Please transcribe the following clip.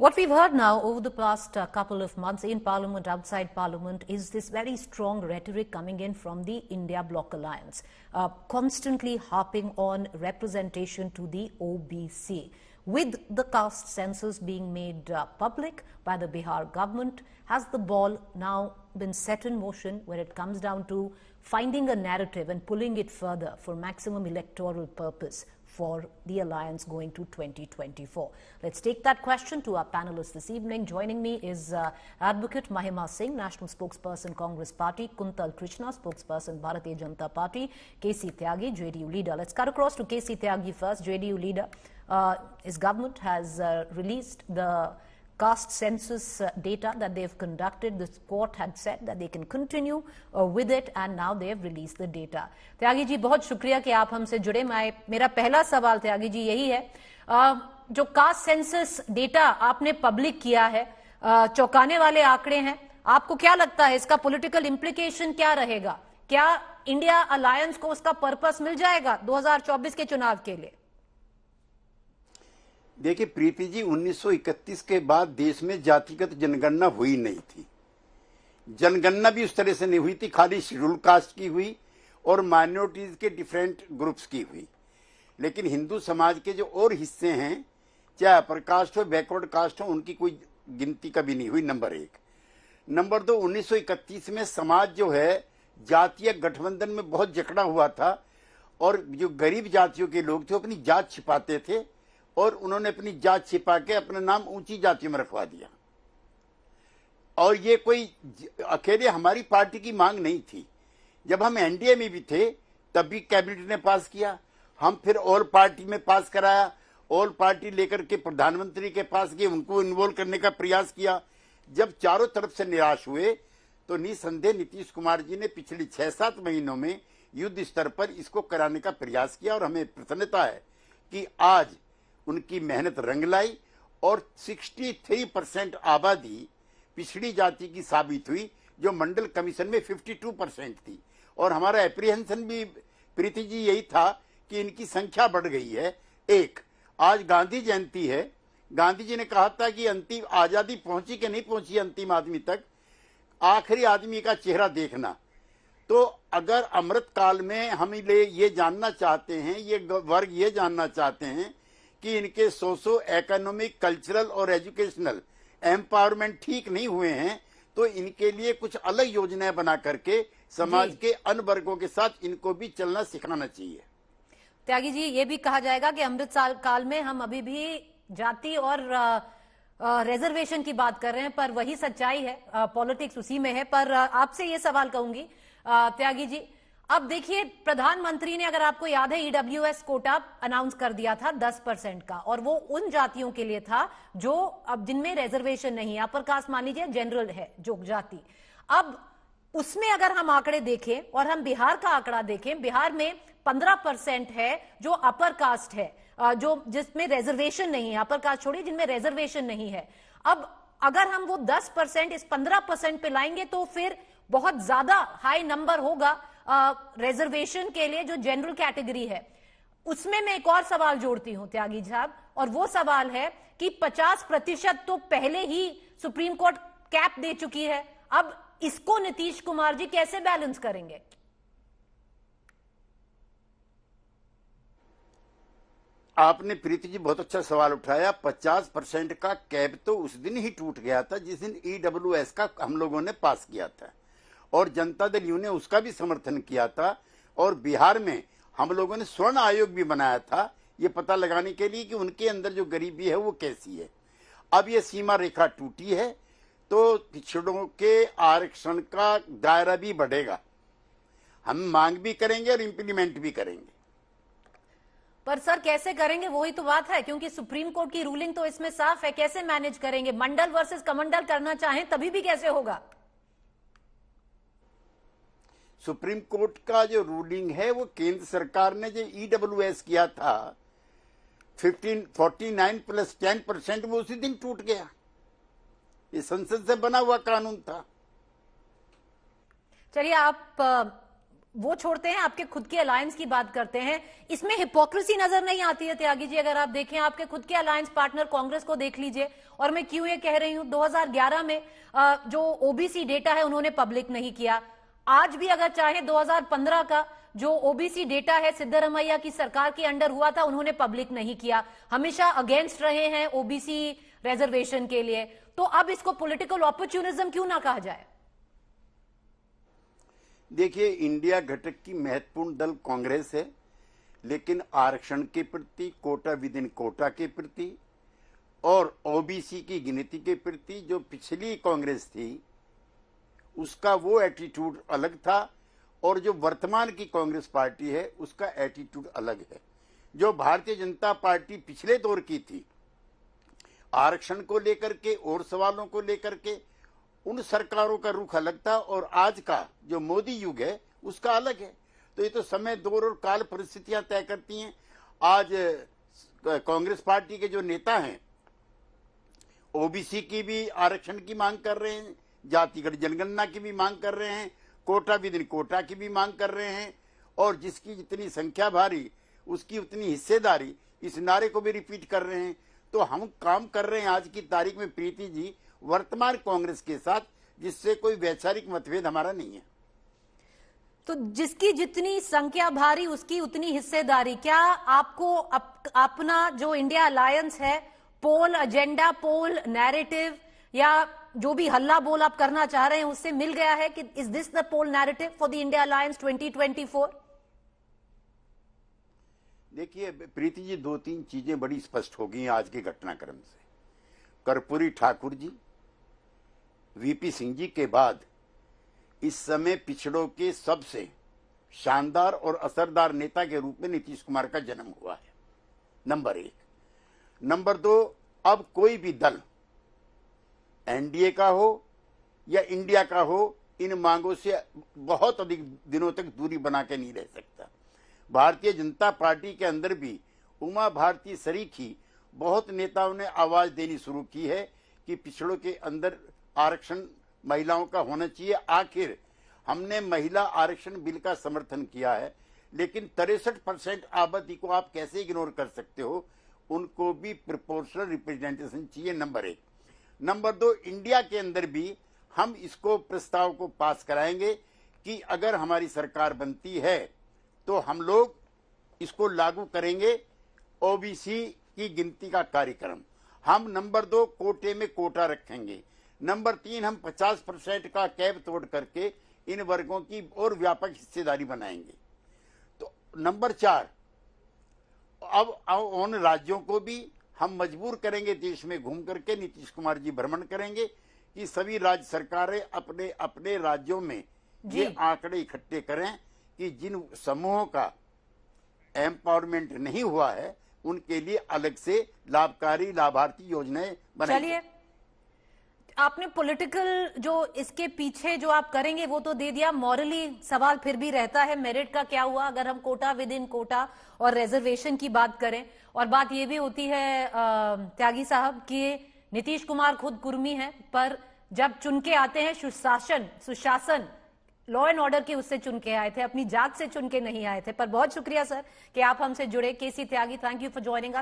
What we've heard now over the past couple of months in Parliament, outside Parliament, is this very strong rhetoric coming in from the India Bloc Alliance, constantly harping on representation to the OBC. With the caste census being made public by the Bihar government, has the ball now been set in motion where it comes down to finding a narrative and pulling it further for maximum electoral purpose for the alliance going to 2024? Let's take that question to our panelists this evening. Joining me is Advocate Mahima Singh, National Spokesperson, Congress Party; Kuntal Krishna, Spokesperson, Bharatiya Janata Party; KC Tyagi, JDU leader. Let's cut across to KC Tyagi first, JDU leader. His government has released the caste census data that they've conducted. The court had said that they can continue with it, and now they have released the data. Tyagi ji, बहुत शुक्रिया कि आप हमसे जुड़े. मेरा पहला सवाल त्यागी जी यही है, जो कास्ट सेंसस डेटा आपने पब्लिक किया है, चौंकाने वाले आंकड़े हैं. आपको क्या लगता है इसका पॉलिटिकल इम्प्लीकेशन क्या रहेगा? क्या इंडिया अलायंस को उसका पर्पस मिल जाएगा 2024 के चुनाव के लिए? देखिए प्रीति जी, 1931 के बाद देश में जातिगत जनगणना हुई नहीं थी. जनगणना भी उस तरह से नहीं हुई थी, खाली शेड्यूल कास्ट की हुई और माइनॉरिटीज के डिफरेंट ग्रुप्स की हुई. लेकिन हिंदू समाज के जो और हिस्से हैं, चाहे अपर कास्ट हो, बैकवर्ड कास्ट हो, उनकी कोई गिनती कभी नहीं हुई. नंबर एक. नंबर दो, 1931 में समाज जो है जातीय गठबंधन में बहुत जकड़ा हुआ था और जो गरीब जातियों के लोग थे अपनी जात छिपाते थे और उन्होंने अपनी जात छिपा के अपना नाम ऊंची जातियों में रखवा दिया. और ये कोई अकेले हमारी पार्टी की मांग नहीं थी. जब हम एनडीए में भी थे तब भी कैबिनेट ने पास किया. हम फिर ऑल पार्टी में पास कराया. ऑल पार्टी लेकर के प्रधानमंत्री के पास गए, उनको इन्वॉल्व करने का प्रयास किया. जब चारों तरफ से निराश हुए तो निसंदेह नीतीश कुमार जी ने पिछले 6-7 महीनों में युद्ध स्तर पर इसको कराने का प्रयास किया और हमें प्रसन्नता है कि आज उनकी मेहनत रंग लाई और 63% आबादी पिछड़ी जाति की साबित हुई, जो मंडल कमीशन में 52% थी. और हमारा एप्रीहेंशन भी प्रीति जी यही था कि इनकी संख्या बढ़ गई है. एक, आज गांधी जयंती है. गांधी जी ने कहा था कि अंतिम आजादी पहुंची कि नहीं पहुंची अंतिम आदमी तक, आखिरी आदमी का चेहरा देखना. तो अगर अमृत काल में हम ये जानना चाहते हैं, ये वर्ग ये जानना चाहते हैं कि इनके सोशो इकोनॉमिक, कल्चरल और एजुकेशनल एम्पावरमेंट ठीक नहीं हुए हैं, तो इनके लिए कुछ अलग योजनाएं बना करके समाज के अन्य वर्गों के साथ इनको भी चलना सिखाना चाहिए. त्यागी जी, ये भी कहा जाएगा कि अमृत काल में हम अभी भी जाति और रिजर्वेशन की बात कर रहे हैं, पर वही सच्चाई है, पॉलिटिक्स उसी में है. पर आपसे ये सवाल कहूंगी त्यागी जी, अब देखिए प्रधानमंत्री ने, अगर आपको याद है, ईडब्ल्यूएस कोटा अनाउंस कर दिया था 10% का, और वो उन जातियों के लिए था जो अब जिनमें रिजर्वेशन नहीं है. अपर कास्ट मान लीजिए जनरल है जो जाति. अब उसमें अगर हम आंकड़े देखें और हम बिहार का आंकड़ा देखें, बिहार में 15% है जो अपर कास्ट है, जो जिसमें रिजर्वेशन नहीं है. अपर कास्ट छोड़िए, जिनमें रिजर्वेशन नहीं है. अब अगर हम वो 10% इस 15% पे लाएंगे तो फिर बहुत ज्यादा हाई नंबर होगा रिजर्वेशन के लिए, जो जनरल कैटेगरी है. उसमें मैं एक और सवाल जोड़ती हूं त्यागी साहब, और वो सवाल है कि 50% तो पहले ही सुप्रीम कोर्ट कैप दे चुकी है. अब इसको नीतीश कुमार जी कैसे बैलेंस करेंगे? आपने प्रीति जी बहुत अच्छा सवाल उठाया. 50% का कैप तो उस दिन ही टूट गया था जिस दिन ईडब्ल्यूएस का हम लोगों ने पास किया था, और जनता दल यू ने उसका भी समर्थन किया था. और बिहार में हम लोगों ने स्वर्ण आयोग भी बनाया था, ये पता लगाने के लिए कि उनके अंदर जो गरीबी है वो कैसी है. अब ये सीमा रेखा टूटी है तो पिछड़ों के आरक्षण का दायरा भी बढ़ेगा. हम मांग भी करेंगे और इम्प्लीमेंट भी करेंगे. पर सर कैसे करेंगे, वही तो बात है, क्योंकि सुप्रीम कोर्ट की रूलिंग तो इसमें साफ है. कैसे मैनेज करेंगे? मंडल वर्सेस कमंडल करना चाहें तभी भी कैसे होगा? सुप्रीम कोर्ट का जो रूलिंग है वो केंद्र सरकार ने जो ईडब्ल्यूएस किया था 49 + 10%, वो उसी दिन टूट गया. ये संसद से बना हुआ कानून था. चलिए, आप वो छोड़ते हैं, आपके खुद के अलायंस की बात करते हैं। इसमें हिपोक्रेसी नजर नहीं आती है त्यागी जी? अगर आप देखें आपके खुद के अलायंस पार्टनर कांग्रेस को देख लीजिए। और मैं क्यों ये कह रही हूं, 2011 में जो ओबीसी डेटा है उन्होंने पब्लिक नहीं किया। आज भी अगर चाहे 2015 का जो ओबीसी डेटा है सिद्धरमैया की सरकार के अंडर हुआ था, उन्होंने पब्लिक नहीं किया। हमेशा अगेंस्ट रहे हैं ओबीसी रिजर्वेशन के लिए। तो अब इसको पॉलिटिकल अपॉर्चुनिज्म क्यों ना कहा जाए? देखिए, इंडिया घटक की महत्वपूर्ण दल कांग्रेस है, लेकिन आरक्षण के प्रति, कोटा विद इन कोटा के प्रति और ओबीसी की गिनती के प्रति जो पिछली कांग्रेस थी उसका वो एटीट्यूड अलग था, और जो वर्तमान की कांग्रेस पार्टी है उसका एटीट्यूड अलग है। जो भारतीय जनता पार्टी पिछले दौर की थी, आरक्षण को लेकर के और सवालों को लेकर के, उन सरकारों का रुख अलग था, और आज का जो मोदी युग है उसका अलग है। तो ये तो समय, दौर और काल परिस्थितियां तय करती हैं। आज कांग्रेस पार्टी के जो नेता हैं ओबीसी की भी आरक्षण की मांग कर रहे हैं, जातिगत जनगणना की भी मांग कर रहे हैं, कोटा विद इन कोटा की भी मांग कर रहे हैं, और जिसकी जितनी संख्या भारी उसकी उतनी हिस्सेदारी, इस नारे को भी रिपीट कर रहे हैं। तो हम काम कर रहे हैं आज की तारीख में प्रीति जी वर्तमान कांग्रेस के साथ, जिससे कोई वैचारिक मतभेद हमारा नहीं है। तो जिसकी जितनी संख्या भारी उसकी उतनी हिस्सेदारी। क्या आपको अपना जो इंडिया अलायंस है, पोल एजेंडा, पोल नैरेटिव, या जो भी हल्ला बोल आप करना चाह रहे हैं उससे मिल गया है कि is this the poll narrative for the India alliance 2024? देखिए प्रीति जी, दो तीन चीजें बड़ी स्पष्ट हो गई आज के घटनाक्रम से। कर्पूरी ठाकुर जी, वीपी सिंह जी के बाद इस समय पिछड़ों के सबसे शानदार और असरदार नेता के रूप में नीतीश कुमार का जन्म हुआ है, नंबर एक। नंबर दो, अब कोई भी दल एनडीए का हो या इंडिया का हो, इन मांगों से बहुत अधिक दिनों तक दूरी बना के नहीं रह सकता। भारतीय जनता पार्टी के अंदर भी उमा भारती सरीखी बहुत नेताओं ने आवाज देनी शुरू की है कि पिछड़ों के अंदर आरक्षण महिलाओं का होना चाहिए। आखिर हमने महिला आरक्षण बिल का समर्थन किया है, लेकिन 63% आबादी को आप कैसे इग्नोर कर सकते हो? उनको भी प्रोपोर्शनल रिप्रेजेंटेशन चाहिए, नंबर एक। नंबर दो, इंडिया के अंदर भी हम इसको प्रस्ताव को पास कराएंगे कि अगर हमारी सरकार बनती है तो हम लोग इसको लागू करेंगे, ओबीसी की गिनती का कार्यक्रम। हम नंबर दो, कोटे में कोटा रखेंगे। नंबर तीन, हम 50% का कैब तोड़ करके इन वर्गों की और व्यापक हिस्सेदारी बनाएंगे। तो नंबर चार, अब उन राज्यों को भी हम मजबूर करेंगे, देश में घूम करके नीतीश कुमार जी भ्रमण करेंगे कि सभी राज्य सरकारें अपने अपने राज्यों में ये आंकड़े इकट्ठे करें कि जिन समूहों का एम्पावरमेंट नहीं हुआ है उनके लिए अलग से लाभकारी लाभार्थी योजनाएं बनाई। चलिए, आपने पॉलिटिकल जो इसके पीछे जो आप करेंगे वो तो दे दिया, मॉरली सवाल फिर भी रहता है, मेरिट का क्या हुआ? अगर हम कोटा विद इन कोटा और रिजर्वेशन की बात करें, और बात ये भी होती है त्यागी साहब कि नीतीश कुमार खुद कुर्मी हैं, पर जब चुन के आते हैं सुशासन, लॉ एंड ऑर्डर के उससे चुन के आए थे, अपनी जात से चुन के नहीं आए थे। पर बहुत शुक्रिया सर कि आप हमसे जुड़े। K C Tyagi, thank you for joining us.